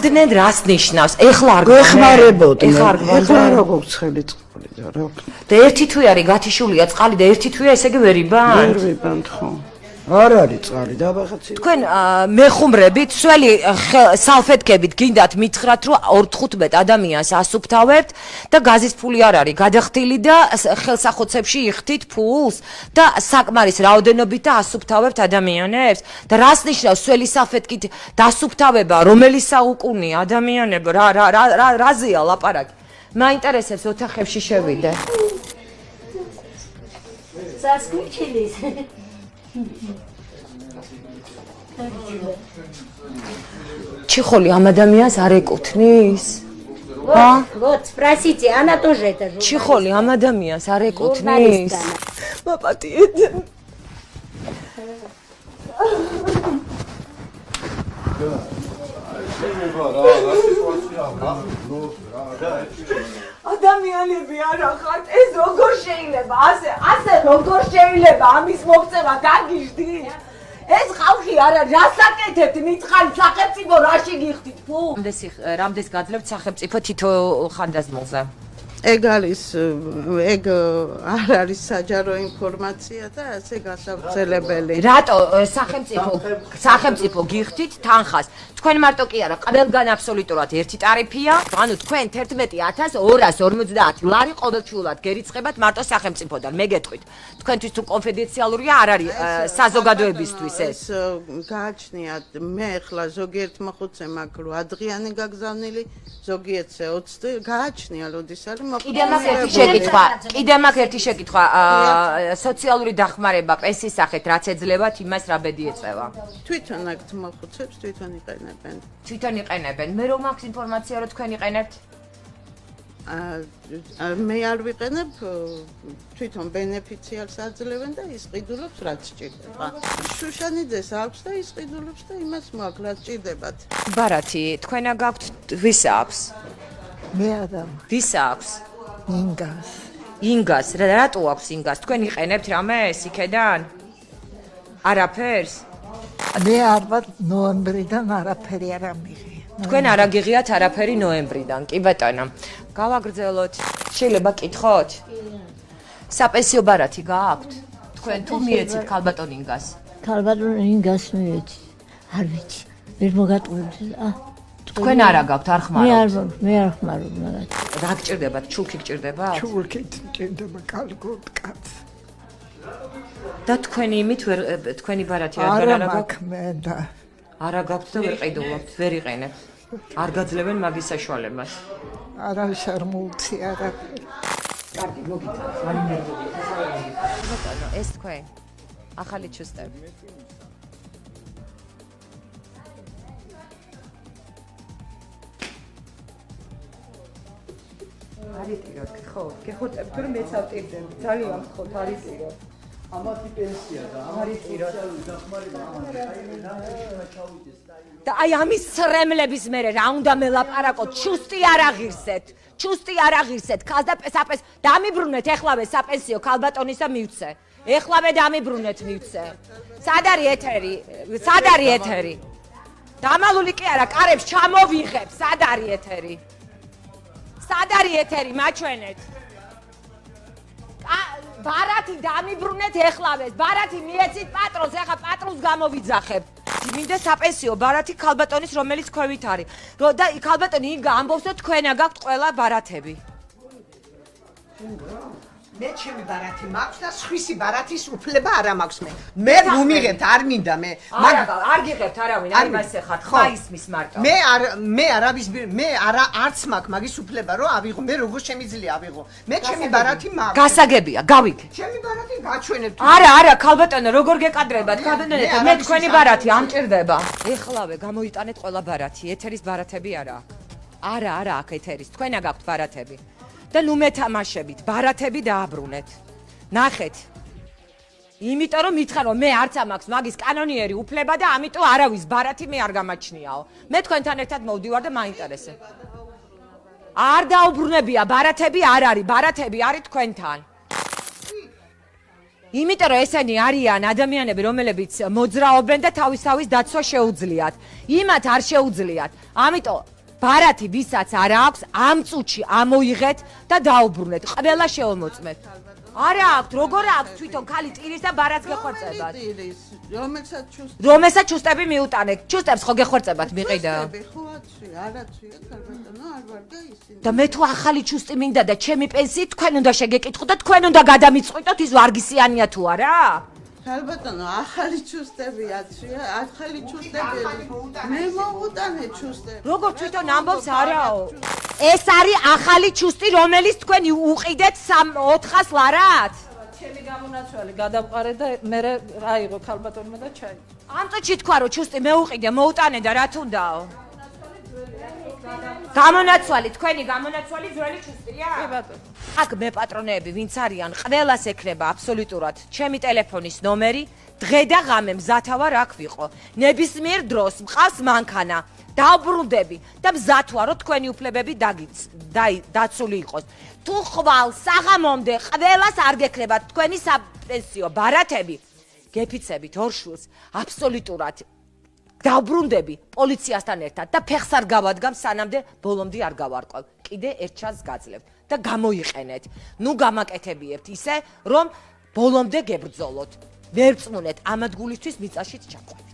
გახდნენ რას ნიშნავს? ეხლა არ გვეხმარებოდნენ. ეხლა არ როგორც ხელი წყალი და რა. და ერთი თვე არის გათიშულია წყალი და ერთი თვეა ესე იგი ვერ იბანთ? ვერ ვიბანთ ხო. არ არის წყალი დაბახაცი. თქვენ მეხუმრებით, სველი სალფეტკებით გინდათ მითხრათ, რომ 4-15 ადამიანს ასუფთავებთ და გაზის ფული არ არის გადახდილი და ხელსახოცებში იხდით ფულს და საკმარის რაოდენობით და ასუფთავებთ ადამიანებს და რას ნიშნავს სველი სალფეტკით დასუფთავება, რომელი საუკუნეა ადამიანებო, რაზეა ლაპარაკი? მაინტერესებს ოთახებში შევიდე. Соскучились? Чехоли ამ ადამიანს არ ეკუთვნის? Вот, спросите, она тоже это же. Чехоли ამ ადამიანს არ ეკუთვნის? მაპატიეთ. ადამიანები არა ხართ, ეს როგორ შეიძლება? ასე როგორ შეიძლება ამის მოქცევა გაგიჟდით? ეს ხალხი არა, რას აკეთებთ? მითხარით სახელმწიფო რაში გიხდით ფუ? რამდენს გაძლევთ სახელმწიფო თითო ხანდაზმულზე? ეგ არის ეგ არ არის საჯარო ინფორმაცია და ასე გასავრცელებელი. რატო სახელმწიფო გიხდით თანხას? თქვენ მარტო კი არა, ყველგან აბსოლუტურად ერთი ტარიფია. ანუ თქვენ 11250 ლარი ყოველთვიურად გერიცხებათ მარტო სახელმწიფოდან. მე გეტყვით, თქვენთვის თუ კონფიდენციალურია არ არის საზოგადოებისთვის ეს. გააჩნიათ მე ახლა ზოგიერთ მოხუცემ აქ 8 დღიანი გაგზავნილი, ზოგიერთზე 20 გააჩნია როდის არის კიდე მაქვს ერთი შეკითხვა. სოციალური დახმარება პენსიის სახით რაც ეძლებათ, იმას რა ბედი ეწევა? თვითონ აქ მოხუცებს თვითონ იყენებენ. თვითონ იყენებენ. მე რომ მაქვს ინფორმაცია რომ თქვენ იყენებთ? მე არ ვიყენებ, თვითონ ბენეფიციარს აძლევენ და ის ყიდულობს რაც სჭირდება. შუშანიძეს აქვს და ის ყიდულობს და იმას მოაქვს რაც სჭირდებათ. ბარათი, თქვენა გაქვთ ვის აქვს? მე არა. ვის აქვს? ინგას. ინგას, რატო აქვს ინგას? თქვენ იყენებთ რამეს იქედან? არაფერს? მე არ ვარ ნოემბრიდან არაფერი არ ამიღია. თქვენ არ აგიღიათ არაფერი ნოემბრიდან, კი ბატონო. გავაგრძელოთ. შეიძლება კითხოთ? საპენსიო ბარათი გააქვთ? თქვენ თუ მიეცით ქალბატონ ინგას? ქალბატონ ინგას მიეცით. არ ვიცი. ვერ მოგატყუებთ. თქვენ არა გაქვთ, არ ხმარობთ? მე არ ხმარობ მაგათ. რა გჭირდებათ? ჩულკი გჭირდებათ? ჩულკით გჭირდება კალგოთ კაც. და თქვენი იმით ვერ თქვენი ბარათი არ გაქვთ? მე და არა გაქვთ და ვერ ყიდულობთ, ვერ იყენებთ. არ გაძლევენ მაგის საშუალებას. არა შარმულცი არა. კარგი, მოგიწევთ. ბატონო, ეს თქვენ ახალი ჩუსტები. არიტიროთ, ხო, გეხუტებთ რომ მეც ავტირდები, ძალიან ხოთ არიტიროთ. ამათი პენსია და არიტიროთ. და აი ამის სრემლების მერე რა უნდა მელაპარაკოთ, ჩუსტი არ აღირსეთ. ჩუსტი არ აღირსეთ, ქალს და საპენსიო დამიბრუნეთ ეხლავე საპენსიო ქალბატონისა მივცე. ეხლავე დამიბრუნეთ მივცე. სად არის ეთერი? სად არის ეთერი? დამალული კი არა, კარებს ჩამოვიღებ, სად არის ეთერი? სად არის ეთერი, მაჩვენეთ. ბარათი დამიბრუნეთ ეხლავეს. ბარათი მიეცით პატრონს, ეხლა პატრონს გამოვიძახებ. მინდა საპენსიო ბარათი ქალბატონის რომელიც ქვევით არის. და ქალბატონი ინგა ამბობს რომ თქვენა გაქვთ ყველა ბარათები. მე ჩემი ბარათი მაქვს და სხვისი ბარათის უფლება არ მაქვს მე. მე ვუმიღებთ, არ მინდა მე. არ გიღებთ არავინ, არ მასეხათ, ხა ისმის მარტო. მე არც მაქვს მაგის უფლება რომ ავიღო, მე როგორ შემიძლია ავიღო. მე ჩემი ბარათი მაქვს. გასაგებია, გავიგე. ჩემი ბარათი გაჩვენებთ. არა, ქალბატონო, როგორ გეკადრებათ? ქალბატონო, მე თქვენი ბარათი ამჭირდება. ეხლავე გამოიტანეთ ყველა ბარათი, ეთერის ბარათები არა აქვს. არა, აქ ეთერის, თქვენა გაქვთ ბარათები. და ნუ მეთამაშებით, ბარათები დააბრუნეთ. ნახეთ. იმიტომ რომ მითხარ რომ მე არც ამაქვს მაგის კანონიერი უფლება და ამიტომ არავის ბარათი მე არ გამაჩნიაო. მე თქვენთან ერთად მოვდივარ და მაინტერესებს. არ დაუბრუნებია, ბარათები არ არის, ბარათები არის თქვენთან. იმიტომ რომ ესენი არიან ადამიანები, რომელებიც მოძრაობენ და თავის დაცვა შეუძლიათ. იმათ არ შეუძლიათ. ამიტომ ბარათი ვისაც არ აქვს, ამ წუთში ამოიღეთ და დაუბრუნეთ. ყველა შეომოწმეთ. არა აქვს, როგორ აქვს თვითონ ქალი ტირის და ბარათს გეხორწებათ. რომელსაც ჩუსტები მიუტანეთ. ჩუსტებს ხო გეხორწებათ მიყიდა? ხო აცვი, არ აცვია ქალბატონო, არ ვარ და ისინი. და მე თუ ახალი ჩუსტი მინდა და ჩემი პენსიით თქვენ უნდა შეგეკითხოთ და თქვენ უნდა გადამიწყვიტოთ ის ვარგისიანია თუ არა? ქალბატონო, ახალი ჩუსტები აცვია, ახალი ჩუსტები. მე მოვუტანე ჩუსტები. როგორ თვითონ ამბობს არაო? ეს არის ახალი ჩუსტი, რომელიც თქვენ უყიდეთ 400 ლარად? ჩემი გამონაცვალი გადავყარე და მე აიღო ქალბატონმა და ჩაი. ამ წუთში თქვა რომ ჩუსტი მეუყიდე, მოუტანე და რა თუნდაო? გამონაცვალი, თქვენი გამონაცვალი ძველი ჩუსტია? კი ბატონო. აქ მე პატრონეები ვინც არიან, ყველას ექნება აბსოლუტურად ჩემი ტელეფონის ნომერი, დღე და ღამე მზათავარ აქ ვიყო. ნებისმიერ დროს მყავს მანქანა. დავბრუნდები და მზად ვარ რომ თქვენი უფლებები დაცული იყოს. თუ ხვალ საღამომდე ყველას არ გექნებათ თქვენი საპენსიო ბარათები, გეფიცებით ორშულს აბსოლუტურად დავბრუნდები პოლიციასთან ერთად და ფეხს არ გავადგამ სანამდე ბოლომდე არ გავარკვევ. კიდე ერთ ჩანს გაძლევ და გამოიყენეთ. ნუ გამაკეთებიებთ ისე რომ ბოლომდე გებრძოლოთ. ვერ წმუნეთ ამ ადგილისთვის მიწაშიც ჩაყვეთ.